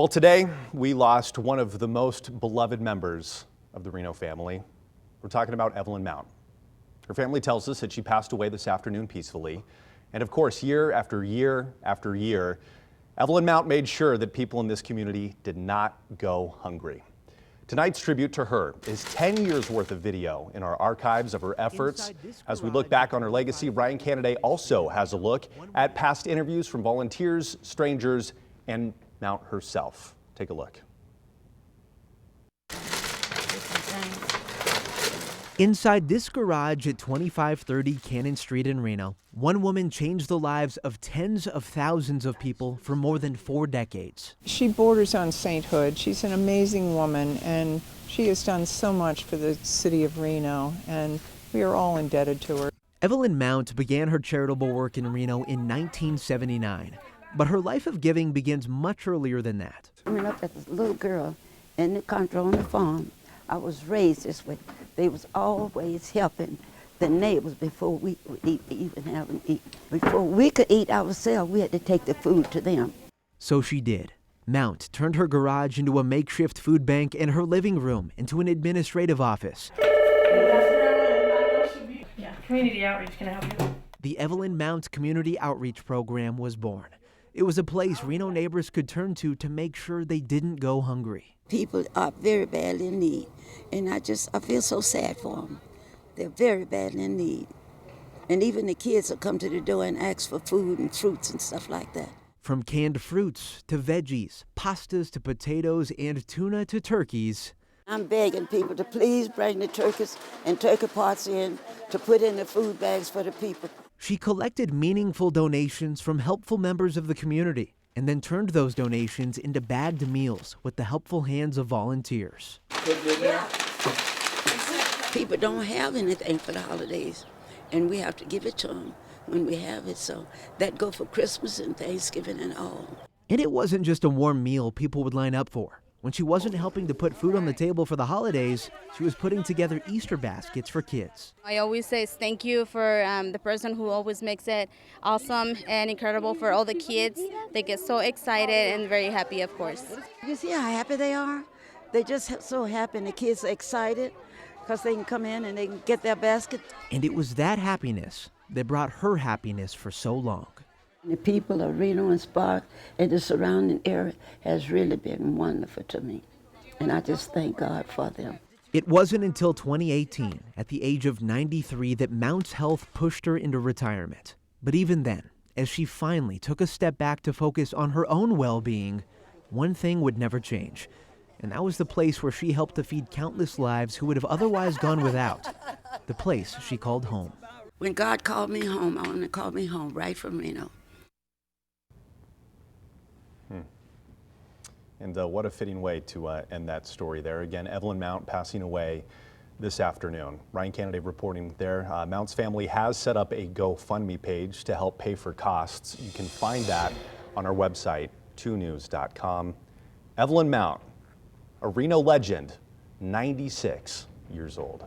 Well, today we lost one of the most beloved members of the Reno family. We're talking about Evelyn Mount. Her family tells us that she passed away this afternoon peacefully. And of course, year after year after year, Evelyn Mount made sure that people in this community did not go hungry. Tonight's tribute to her is 10 years worth of video in our archives of her efforts. As we look back on her legacy, Ryan Canaday also has a look at past interviews from volunteers, strangers, and Mount herself. Take a look. Inside this garage at 2530 Cannon Street in Reno, one woman changed the lives of tens of thousands of people for more than 4 decades. She borders on sainthood. She's an amazing woman, and she has done so much for the city of Reno, and we are all indebted to her. Evelyn Mount began her charitable work in Reno in 1979, but her life of giving begins much earlier than that. Growing up as a little girl in the country on the farm, I was raised this way. They was always helping the neighbors before we would even have them eat. Before we could eat ourselves, we had to take the food to them. So she did. Mount turned her garage into a makeshift food bank and her living room into an administrative office. Yeah, community outreach, can I help you? The Evelyn Mount Community Outreach Program was born. It was a place Reno neighbors could turn to make sure they didn't go hungry. People are very badly in need, and I feel so sad for them. They're very badly in need. And even the kids will come to the door and ask for food and fruits and stuff like that. From canned fruits to veggies, pastas to potatoes, and tuna to turkeys. I'm begging people to please bring the turkeys and turkey parts in to put in the food bags for the people. She collected meaningful donations from helpful members of the community and then turned those donations into bagged meals with the helpful hands of volunteers. People don't have anything for the holidays, and we have to give it to them when we have it, so that go for Christmas and Thanksgiving and all. And it wasn't just a warm meal people would line up for. When she wasn't helping to put food on the table for the holidays, she was putting together Easter baskets for kids. I always say thank you for the person who always makes it awesome and incredible for all the kids. They get so excited and very happy, of course. You see how happy they are? They're just so happy, and the kids are excited because they can come in and they can get their basket. And it was that happiness that brought her happiness for so long. The people of Reno and Spark and the surrounding area has really been wonderful to me, and I just thank God for them. It wasn't until 2018, at the age of 93, that Mount's health pushed her into retirement. But even then, as she finally took a step back to focus on her own well-being, one thing would never change, and that was the place where she helped to feed countless lives who would have otherwise gone without, the place she called home. When God called me home, I want to call me home right from Reno. And what a fitting way to end that story there. Again, Evelyn Mount passing away this afternoon. Ryan Canaday reporting there. Mount's family has set up a GoFundMe page to help pay for costs. You can find that on our website, 2news.com. Evelyn Mount, a Reno legend, 96 years old.